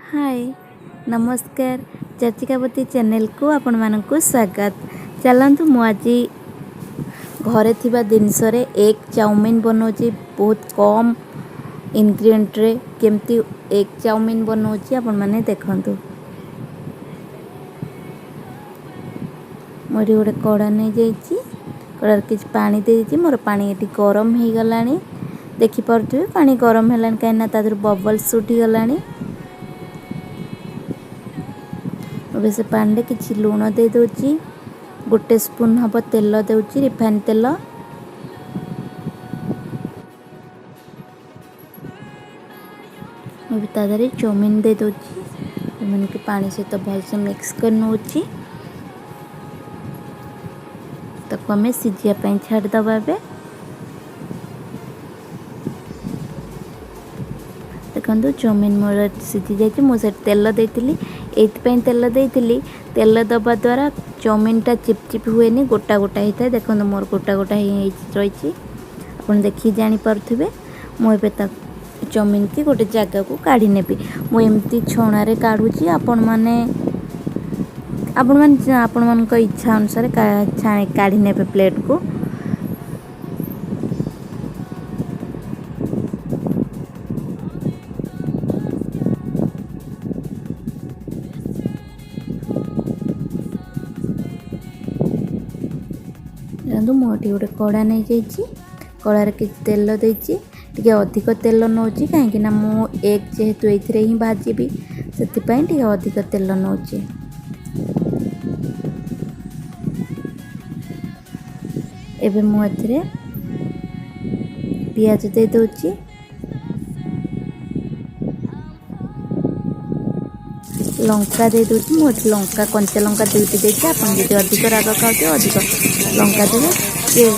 हाय नमस्कार चर्चिकावती चैनल को आपण मानकु स्वागत। चलतु मु आज घरे थिबा जिनस रे एक चाउमीन बनाऊँगी बहुत कम इनग्रेडिएंट रे केमती एक चाउमीन बनाऊँगी आपण माने देखंतु। मोरी गोटे कड़ा नहीं जाइए कड़ार किसी पानी दे दीजिए मोर पानी ये गरम हो गलानी देखिपे पानी गरम है कहीं तादर बबल्स उठी गलानी। अब से पानी किसी लुण दे दूची गोटे स्पून हम तेल दूची रिफाइन तेल तादरे चाउमीन दे दूची चाउमीन के पानी सहित भलसे मिक्स कर नौची तक हमें सिझापी छाड़दबा। देखो चाउमीन मोर सिझी जाइए मुझे तेल देती एपाई तेल देती तेल दबा द्वारा चाउमीनटा चिपचिप हुए गोटा गोटा होता है। देखो मोर गोटा गोटा रही आप देखिए जानीपे मुझे चाउमीन की गोटे जगह को काढ़ी नेबी मुझे छणारे काढ़ुची आपण मान इच्छा अनुसार काढ़ी नेबे प्लेट को। मोटी गोटे कड़ा नहीं जाइए कड़ार किसी तेल देती अधिक तेल नौची कहीं मु एग जेहेतु ये ही भाजी से अधिक तेल नौची। एबे मुझे पियाज दे दूची लंका दे दूची मुझे लंका कंचा लंका दुईटी देती आप अधिक राग खाते अधिक लंका देवे ये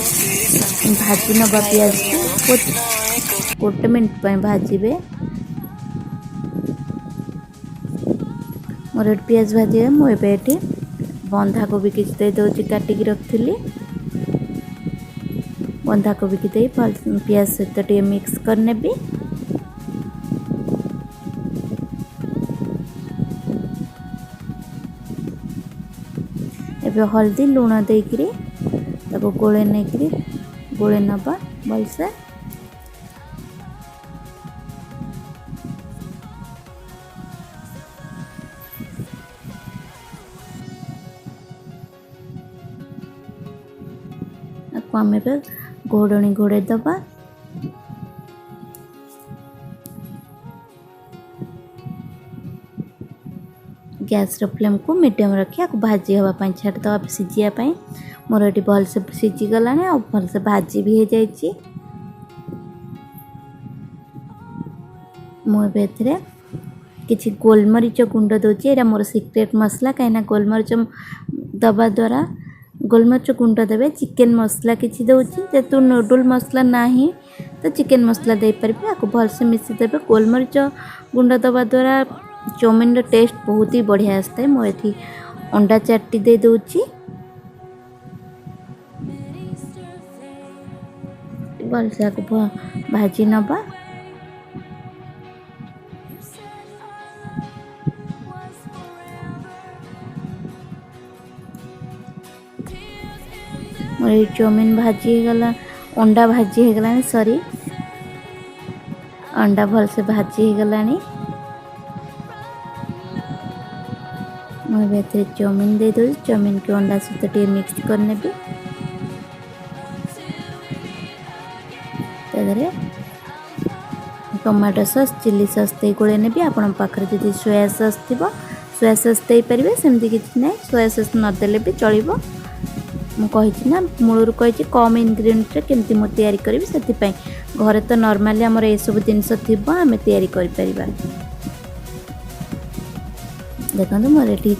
भाजी नवा पियाज को गोटे मिनट पर भाजबे मोर पियाज भाजी मुझे ये बंधाकोबी किसी दे दूची काटिकी रखी बंधाकोबी की दे पियाज सहित मिक्स करने भी एबे हल्दी लुण देकरी गोले नहीं गोले नबा भलसे आम घोड़नी घोड़े दबा गैस फ्लेम को मीडियम रखी भाजी हाँपाई छाड़दे सिझापी मोर ये भलसे सिझीगला आ भलसे भाजी भी हो जाइए। मुझे किसी गोलमरीच गुंड दूची यहाँ मोर सिक्रेट मसला कहीं गोलमरीच दबा द्वारा गोलमरीच गुंड देवे चिकेन मसला किसी दूची जेतु नूडल मसला नहीं तो चिकेन मसला दे पारे आपको भलसे मिसीदेवे। गोलमरीच गुंड दबा द्वारा चाउमीन टेस्ट बहुत ही बढ़िया आसता है। मुझे अंडा 4टी दे दूची भलसे आपको भाजी नबा मोर चाउमीन भाजी गला अंडा भाजी हो गला सॉरी अंडा भलसे भाजी हो गला मुझे चाउमीन दे दूँ चाउमीन के अंडा सहित मिक्स करने भी टमाटो सॉस चिली सॉस दे गोले ने भी आपण पाखरे जदि सोया सॉस थी सोया सॉस दे पारे सेमती किसी ना सोया सॉस नदेले भी चलो मुझे ना मूलर कही कम इनग्रेडिएंट रे केमती मु तैयारी करी से घरे तो नॉर्मली आमर ये सब जिनस थी आम तैयारी कर परिबा। देखो मोर ये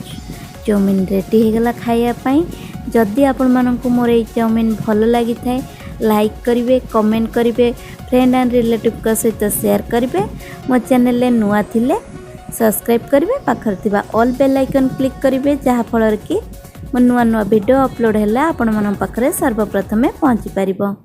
चाउमीन रेडी हो गला खायापाई। जदि आपण मानकु मोर ये चाउमीन भल लगी थाए लाइक करेंगे कमेंट करेंगे फ्रेंड एंड रिलेटिव का सहित शेयर करेंगे मो चैनल नुआ थिले सब्सक्राइब करेंगे पाखर थिबा ऑल बेल आइकन क्लिक करेंगे जहाँ फल कि मो नुआ नुआ वीडियो अपलोड है आपण मन पाखरे सर्वप्रथमे पहुँची पारिबो।